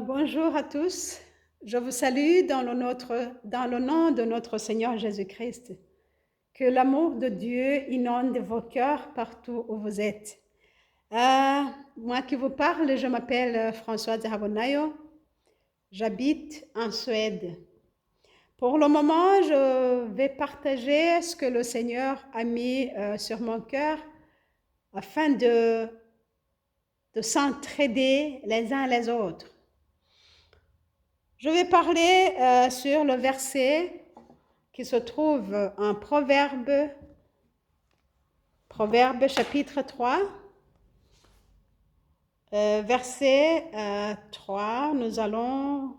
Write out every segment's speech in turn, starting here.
Bonjour à tous. Je vous salue dans le nom de notre Seigneur Jésus-Christ. Que l'amour de Dieu inonde vos cœurs partout où vous êtes. Moi qui vous parle, je m'appelle Françoise Habonayo. J'habite en Suède. Pour le moment, je vais partager ce que le Seigneur a mis sur mon cœur afin de s'entraider les uns les autres. Je vais parler sur le verset qui se trouve en Proverbe chapitre 3, verset 3. Nous allons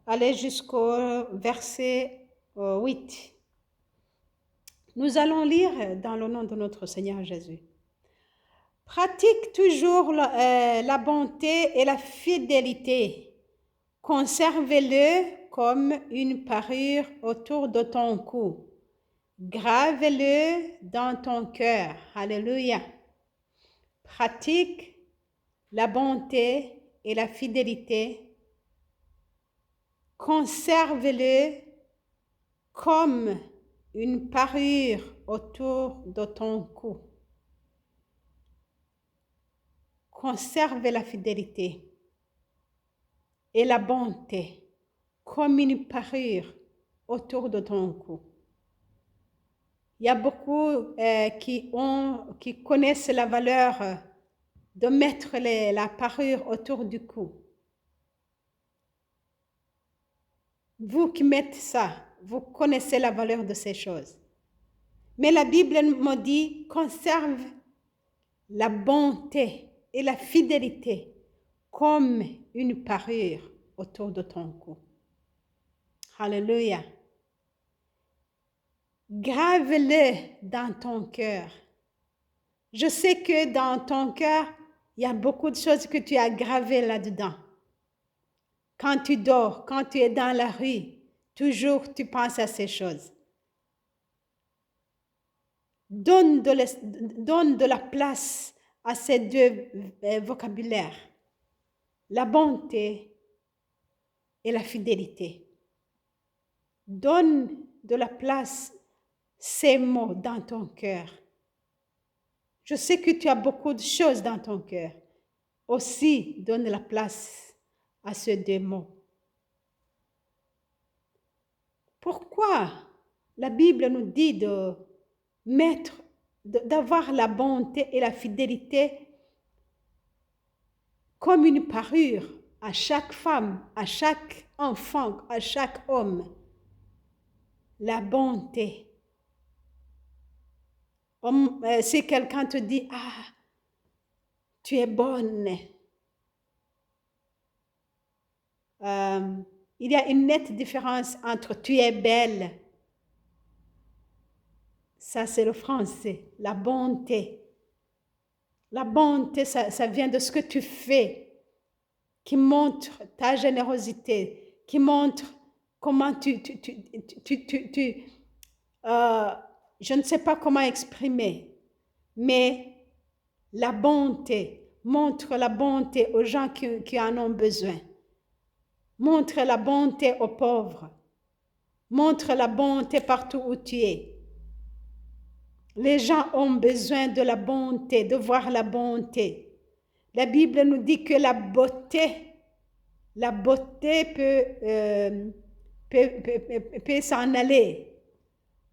aller jusqu'au verset 8. Nous allons lire dans le nom de notre Seigneur Jésus. Pratique toujours la bonté et la fidélité. Conserve-le comme une parure autour de ton cou. Grave-le dans ton cœur. Alléluia. Pratique la bonté et la fidélité. Conserve-le comme une parure autour de ton cou. Conserve la fidélité et la bonté comme une parure autour de ton cou. Il y a beaucoup qui connaissent la valeur de mettre la parure autour du cou. Vous qui mettez ça, vous connaissez la valeur de ces choses. Mais la Bible me dit, conserve la bonté et la fidélité comme une parure autour de ton cou. Alléluia. Grave-le dans ton cœur. Je sais que dans ton cœur, il y a beaucoup de choses que tu as gravées là-dedans. Quand tu dors, quand tu es dans la rue, toujours tu penses à ces choses. Donne de la place à ces deux vocabulaires, la bonté et la fidélité. Donne de la place ces mots dans ton cœur. Je sais que tu as beaucoup de choses dans ton cœur. Aussi, donne la place à ces deux mots. Pourquoi la Bible nous dit d'avoir la bonté et la fidélité comme une parure à chaque femme, à chaque enfant, à chaque homme? La bonté. Si quelqu'un te dit, ah, tu es bonne, il y a une nette différence entre tu es belle. Ça, c'est le français, la bonté. La bonté, ça vient de ce que tu fais, qui montre ta générosité, qui montre comment je ne sais pas comment exprimer, mais la bonté, montre la bonté aux gens qui en ont besoin. Montre la bonté aux pauvres. Montre la bonté partout où tu es. Les gens ont besoin de la bonté, de voir la bonté. La Bible nous dit que la beauté peut s'en aller.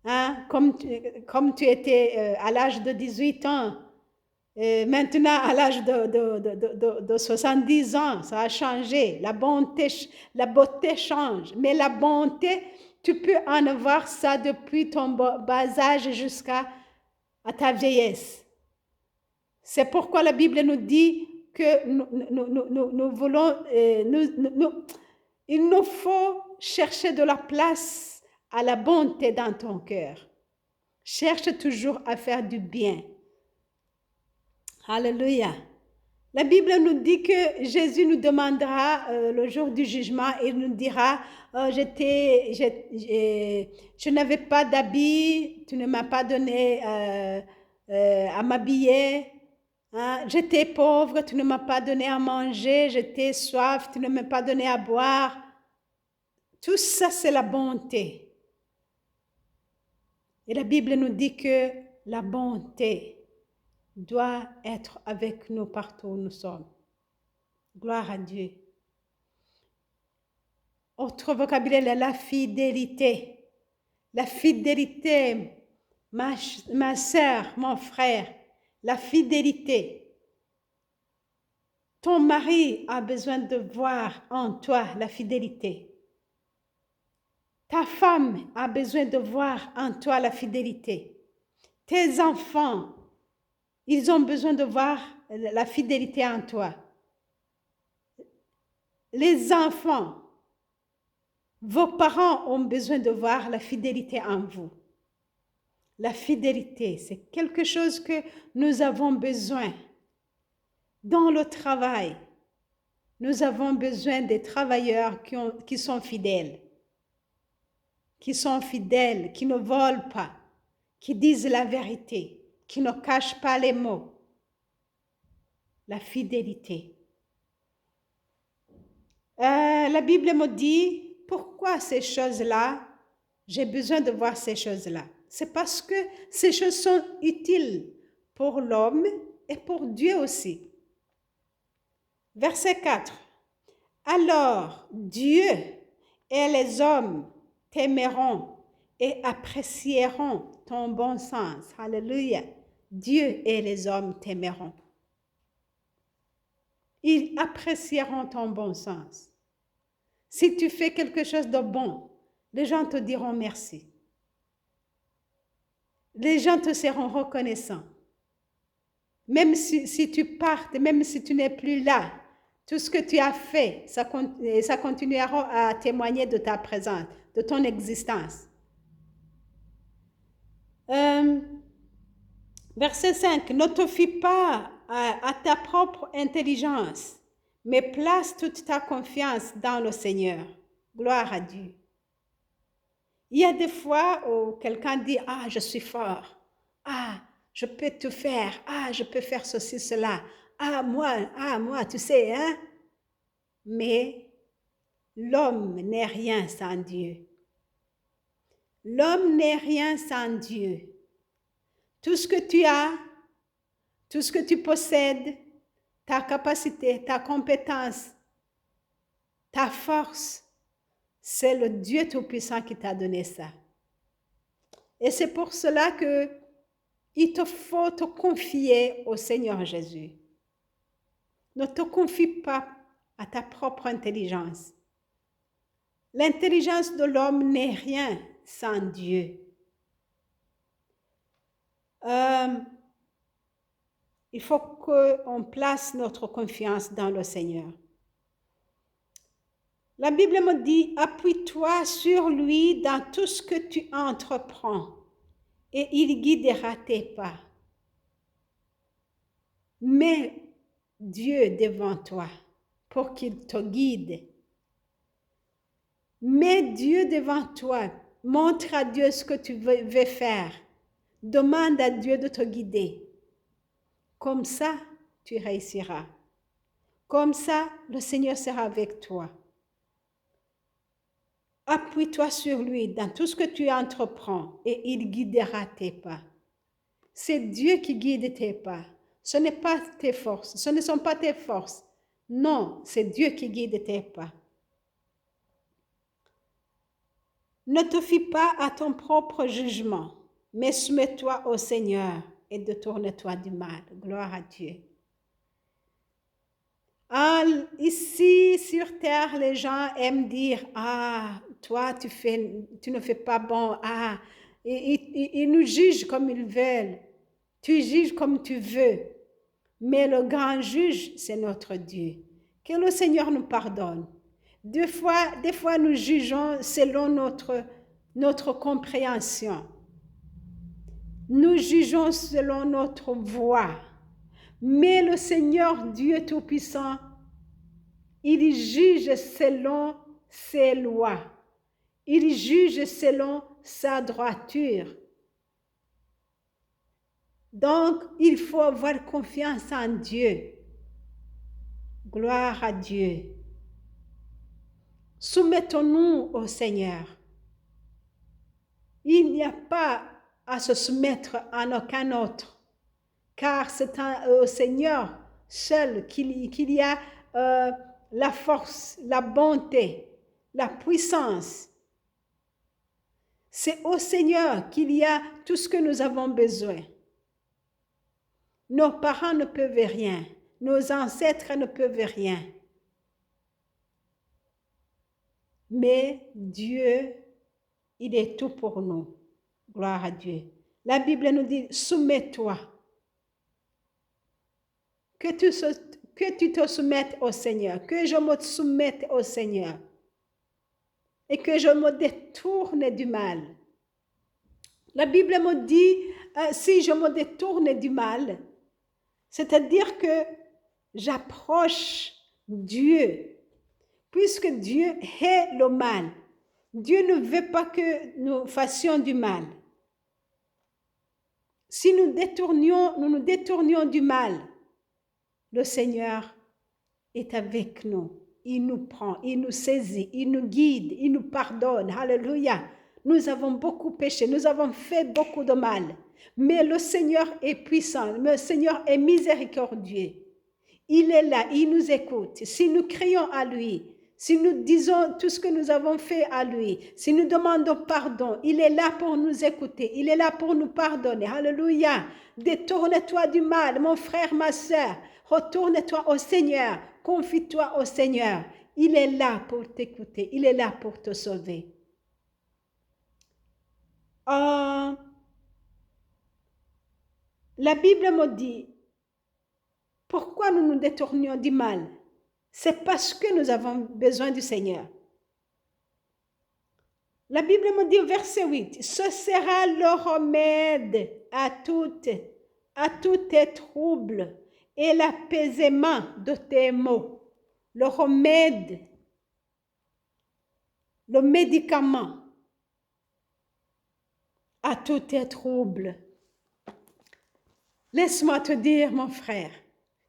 Hein? Comme tu étais à l'âge de 18 ans, maintenant à l'âge de 70 ans, ça a changé. La beauté change. Mais la bonté, tu peux en avoir ça depuis ton bas âge jusqu'à ta vieillesse. C'est pourquoi la Bible nous dit que nous voulons, il nous faut chercher de la place à la bonté dans ton cœur. Cherche toujours à faire du bien. Alléluia. La Bible nous dit que Jésus nous demandera le jour du jugement, il nous dira, je n'avais pas d'habit, tu ne m'as pas donné à m'habiller, Hein? J'étais pauvre, tu ne m'as pas donné à manger. J'étais soif, tu ne m'as pas donné à boire. Tout ça, c'est la bonté. Et la Bible nous dit que la bonté doit être avec nous partout où nous sommes. Gloire à Dieu. Autre vocabulaire est la fidélité. La fidélité, ma sœur, mon frère, la fidélité. Ton mari a besoin de voir en toi la fidélité. Ta femme a besoin de voir en toi la fidélité. Tes enfants, ils ont besoin de voir la fidélité en toi. Les enfants, vos parents ont besoin de voir la fidélité en vous. La fidélité, c'est quelque chose que nous avons besoin. Dans le travail, nous avons besoin des travailleurs qui sont fidèles. Qui sont fidèles, qui ne volent pas, qui disent la vérité, qui ne cachent pas les mots. La fidélité. La Bible me dit, pourquoi ces choses-là, j'ai besoin de voir ces choses-là. C'est parce que ces choses sont utiles pour l'homme et pour Dieu aussi. Verset 4. Alors Dieu et les hommes t'aimeront et apprécieront ton bon sens. Alléluia. Dieu et les hommes t'aimeront. Ils apprécieront ton bon sens. Si tu fais quelque chose de bon, les gens te diront merci. Les gens te seront reconnaissants. Même si tu partes, même si tu n'es plus là, tout ce que tu as fait, ça continuera à témoigner de ta présence, de ton existence. Verset 5. Ne te fie pas à ta propre intelligence, mais place toute ta confiance dans le Seigneur. Gloire à Dieu. Il y a des fois où quelqu'un dit, ah, je suis fort. Ah, je peux tout faire. Ah, je peux faire ceci, cela. Ah, moi, tu sais, hein? Mais l'homme n'est rien sans Dieu. L'homme n'est rien sans Dieu. Tout ce que tu as, tout ce que tu possèdes, ta capacité, ta compétence, ta force, c'est le Dieu Tout-Puissant qui t'a donné ça. Et c'est pour cela que il te faut te confier au Seigneur Jésus. Ne te confie pas à ta propre intelligence. L'intelligence de l'homme n'est rien sans Dieu. Il faut qu'on place notre confiance dans le Seigneur. La Bible me dit, appuie-toi sur lui dans tout ce que tu entreprends et il guidera tes pas. Mets Dieu devant toi pour qu'il te guide. Mets Dieu devant toi. Montre à Dieu ce que tu veux faire. Demande à Dieu de te guider. Comme ça, tu réussiras. Comme ça, le Seigneur sera avec toi. Appuie-toi sur lui dans tout ce que tu entreprends et il guidera tes pas. C'est Dieu qui guide tes pas. Ce n'est pas tes forces. Ce ne sont pas tes forces. Non, c'est Dieu qui guide tes pas. Ne te fie pas à ton propre jugement, mais soumets-toi au Seigneur et détourne-toi du mal. Gloire à Dieu. Ici, sur terre, les gens aiment dire, ah, toi, tu ne fais pas bon. Ah, ils nous jugent comme ils veulent. Tu juges comme tu veux. Mais le grand juge, c'est notre Dieu. Que le Seigneur nous pardonne. Des fois, nous jugeons selon notre compréhension. Nous jugeons selon notre voix. Mais le Seigneur Dieu Tout-Puissant, il juge selon ses lois. Il juge selon sa droiture. Donc, il faut avoir confiance en Dieu. Gloire à Dieu. Soumettons-nous au Seigneur. Il n'y a pas à se soumettre à aucun autre, car c'est au Seigneur seul qu'il y a la force, la bonté, la puissance. C'est au Seigneur qu'il y a tout ce que nous avons besoin. Nos parents ne peuvent rien, nos ancêtres ne peuvent rien. Mais Dieu, il est tout pour nous. Gloire à Dieu. La Bible nous dit, soumets-toi. Que tu te soumettes au Seigneur, que je me soumette au Seigneur et que je me détourne du mal. La Bible me dit, si je me détourne du mal, c'est-à-dire que j'approche Dieu, puisque Dieu hait le mal. Dieu ne veut pas que nous fassions du mal. Si nous nous détournions du mal, le Seigneur est avec nous. Il nous prend, il nous saisit, il nous guide, il nous pardonne. Alléluia. Nous avons beaucoup péché, nous avons fait beaucoup de mal. Mais le Seigneur est puissant, le Seigneur est miséricordieux. Il est là, il nous écoute. Si nous crions à lui, si nous disons tout ce que nous avons fait à lui, si nous demandons pardon, il est là pour nous écouter, il est là pour nous pardonner. Alléluia. Détourne-toi du mal, mon frère, ma sœur. Retourne-toi au Seigneur, confie-toi au Seigneur. Il est là pour t'écouter, il est là pour te sauver. La Bible me dit, pourquoi nous nous détournions du mal? C'est parce que nous avons besoin du Seigneur. La Bible me dit au verset 8, ce sera le remède à tous tes troubles et l'apaisement de tes maux. Le remède, le médicament à tous tes troubles. Laisse-moi te dire, mon frère,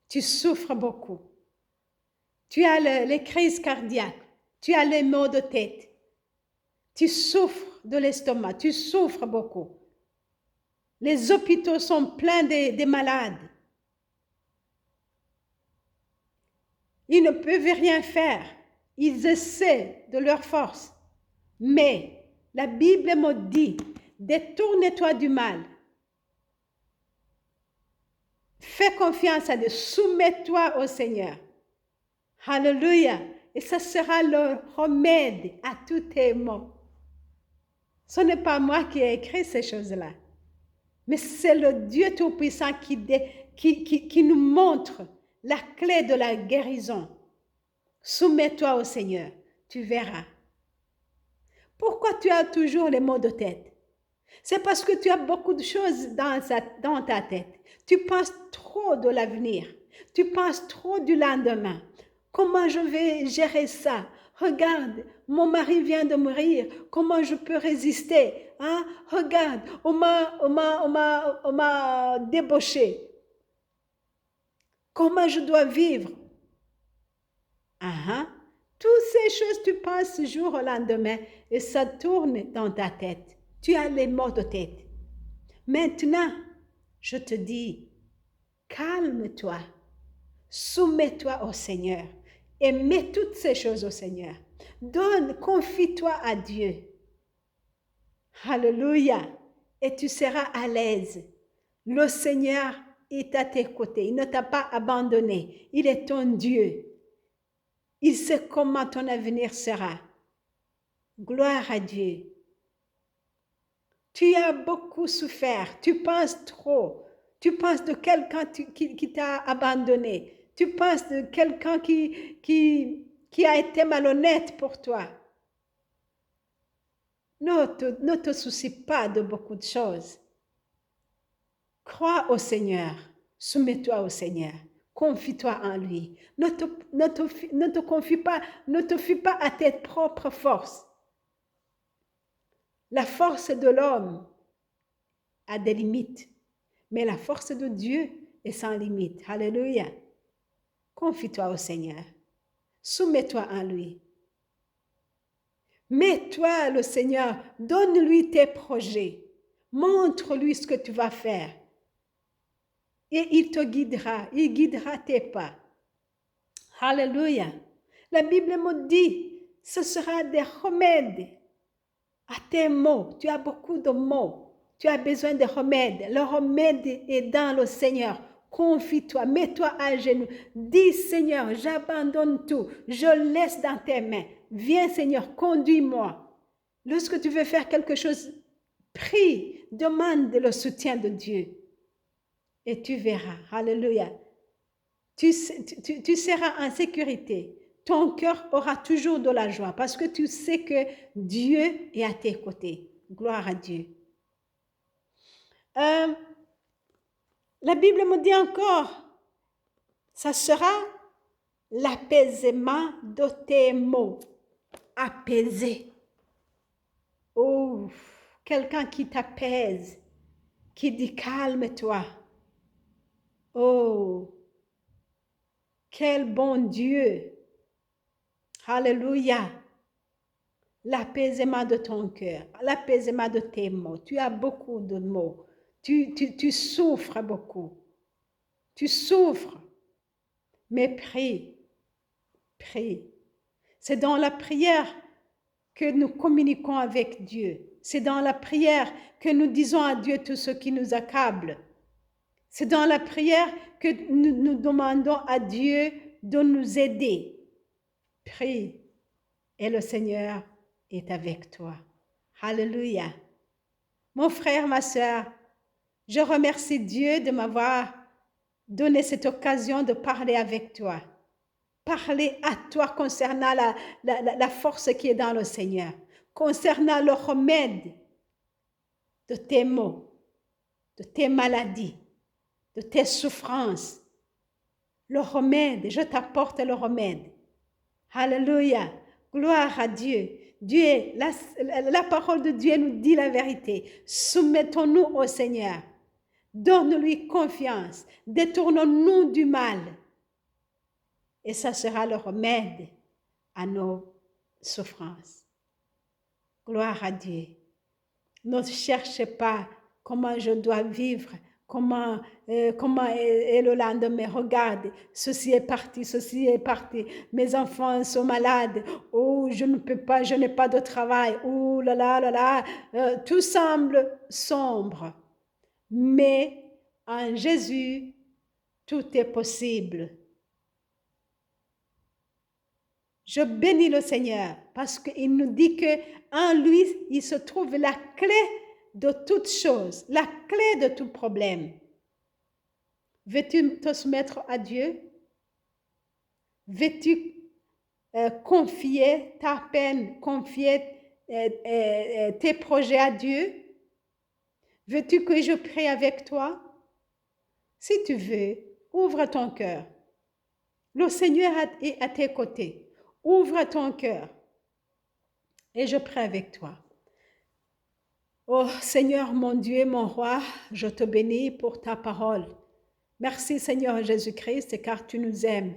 tu souffres beaucoup. Tu as les crises cardiaques, tu as les maux de tête, tu souffres de l'estomac, tu souffres beaucoup. Les hôpitaux sont pleins de malades. Ils ne peuvent rien faire. Ils essaient de leur force. Mais la Bible me dit, détourne-toi du mal. Fais confiance à Dieu, soumets-toi au Seigneur. Alléluia. Et ça sera le remède à tous tes maux. Ce n'est pas moi qui ai écrit ces choses-là. Mais c'est le Dieu Tout-Puissant qui nous montre la clé de la guérison. Soumets-toi au Seigneur, tu verras. Pourquoi tu as toujours les maux de tête? C'est parce que tu as beaucoup de choses dans ta tête. Tu penses trop de l'avenir. Tu penses trop du lendemain. Comment je vais gérer ça? Regarde, mon mari vient de mourir. Comment je peux résister? Hein? Regarde, on m'a débauché. Comment je dois vivre? Toutes ces choses, tu penses jour au lendemain et ça tourne dans ta tête. Tu as les maux de tête. Maintenant, je te dis, calme-toi, soumets-toi au Seigneur et mets toutes ces choses au Seigneur. Confie-toi à Dieu. Alléluia. Et tu seras à l'aise. Le Seigneur est à tes côtés. Il ne t'a pas abandonné. Il est ton Dieu. Il sait comment ton avenir sera. Gloire à Dieu. Tu as beaucoup souffert. Tu penses trop. Tu penses de quelqu'un qui t'a abandonné. Tu penses de quelqu'un qui a été malhonnête pour toi. Ne te soucie pas de beaucoup de choses. Crois au Seigneur. Soumets-toi au Seigneur. Confie-toi en lui. Ne te fie pas à tes propres forces. La force de l'homme a des limites, Mais la force de Dieu est sans limite. Alléluia. Confie-toi au Seigneur. Soumets-toi à lui. Mets-toi le Seigneur. Donne-lui tes projets. Montre-lui ce que tu vas faire. Et il te guidera. Il guidera tes pas. Alléluia. La Bible me dit, ce sera des remèdes à tes maux. Tu as beaucoup de maux. Tu as besoin de remèdes. Le remède est dans le Seigneur. Confie-toi, mets-toi à genoux. Dis, Seigneur, j'abandonne tout. Je laisse dans tes mains. Viens, Seigneur, conduis-moi. Lorsque tu veux faire quelque chose, prie, demande le soutien de Dieu. Et tu verras. Alléluia. Tu seras en sécurité. Ton cœur aura toujours de la joie parce que tu sais que Dieu est à tes côtés. Gloire à Dieu. La Bible me dit encore, ça sera l'apaisement de tes maux. Apaiser. Oh, quelqu'un qui t'apaise, qui dit calme-toi. Oh, quel bon Dieu. Alléluia. L'apaisement de ton cœur, l'apaisement de tes maux. Tu as beaucoup de maux. Tu souffres beaucoup. Tu souffres. Mais prie. Prie. C'est dans la prière que nous communiquons avec Dieu. C'est dans la prière que nous disons à Dieu tout ce qui nous accable. C'est dans la prière que nous demandons à Dieu de nous aider. Prie. Et le Seigneur est avec toi. Alléluia. Mon frère, ma sœur, je remercie Dieu de m'avoir donné cette occasion de parler avec toi. Parler à toi concernant la force qui est dans le Seigneur, concernant le remède de tes maux, de tes maladies, de tes souffrances. Le remède, je t'apporte le remède. Alléluia. Gloire à Dieu. Dieu, la parole de Dieu nous dit la vérité. Soumettons-nous au Seigneur. Donne-lui confiance. Détournons-nous du mal. Et ça sera le remède à nos souffrances. Gloire à Dieu. Ne cherchez pas comment je dois vivre, comment est le lendemain. Regarde, ceci est parti, mes enfants sont malades, oh, je ne peux pas, je n'ai pas de travail, oh là là là là, tout semble sombre. Mais en Jésus, tout est possible. Je bénis le Seigneur parce qu'il nous dit qu'en lui, il se trouve la clé de toutes choses, la clé de tout problème. Veux-tu te soumettre à Dieu? Veux-tu confier ta peine, confier tes projets à Dieu? Veux-tu que je prie avec toi? Si tu veux, ouvre ton cœur. Le Seigneur est à tes côtés. Ouvre ton cœur et je prie avec toi. Oh Seigneur, mon Dieu, mon roi, je te bénis pour ta parole. Merci Seigneur Jésus-Christ, car tu nous aimes.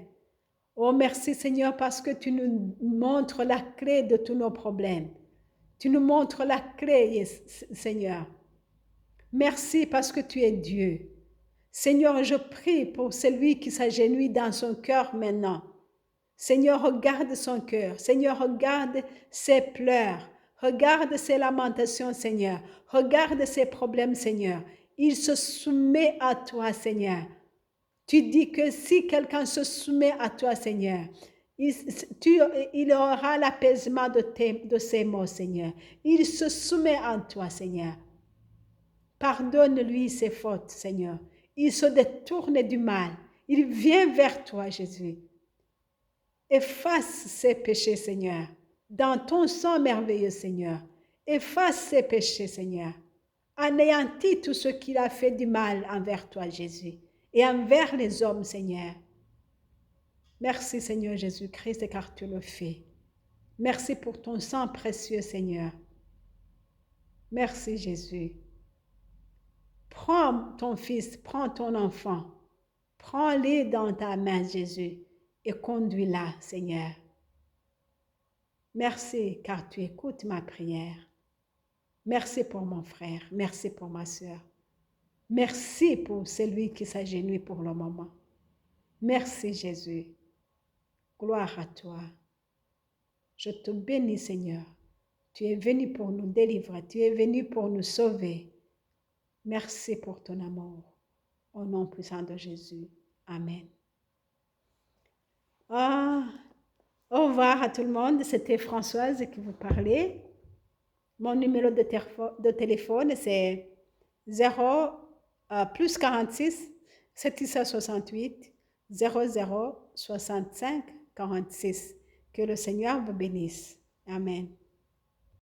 Oh merci Seigneur, parce que tu nous montres la clé de tous nos problèmes. Tu nous montres la clé, Seigneur. Merci parce que tu es Dieu. Seigneur, je prie pour celui qui s'agenouille dans son cœur maintenant. Seigneur, regarde son cœur. Seigneur, regarde ses pleurs. Regarde ses lamentations, Seigneur. Regarde ses problèmes, Seigneur. Il se soumet à toi, Seigneur. Tu dis que si quelqu'un se soumet à toi, Seigneur, il aura l'apaisement de ses mots, Seigneur. Il se soumet à toi, Seigneur. Pardonne-lui ses fautes, Seigneur. Il se détourne du mal. Il vient vers toi, Jésus. Efface ses péchés, Seigneur. Dans ton sang merveilleux, Seigneur. Efface ses péchés, Seigneur. Anéantis tout ce qu'il a fait du mal envers toi, Jésus. Et envers les hommes, Seigneur. Merci, Seigneur Jésus-Christ, car tu le fais. Merci pour ton sang précieux, Seigneur. Merci, Jésus. Prends ton fils, prends ton enfant. Prends-les dans ta main, Jésus, et conduis-la, Seigneur. Merci car tu écoutes ma prière. Merci pour mon frère, merci pour ma soeur. Merci pour celui qui s'agenouille pour le moment. Merci Jésus. Gloire à toi. Je te bénis Seigneur. Tu es venu pour nous délivrer, tu es venu pour nous sauver. Merci pour ton amour. Au nom puissant de Jésus. Amen. Au revoir à tout le monde. C'était Françoise qui vous parlait. Mon numéro de téléphone, c'est 0 plus 46 768 00 65 46. Que le Seigneur vous bénisse. Amen.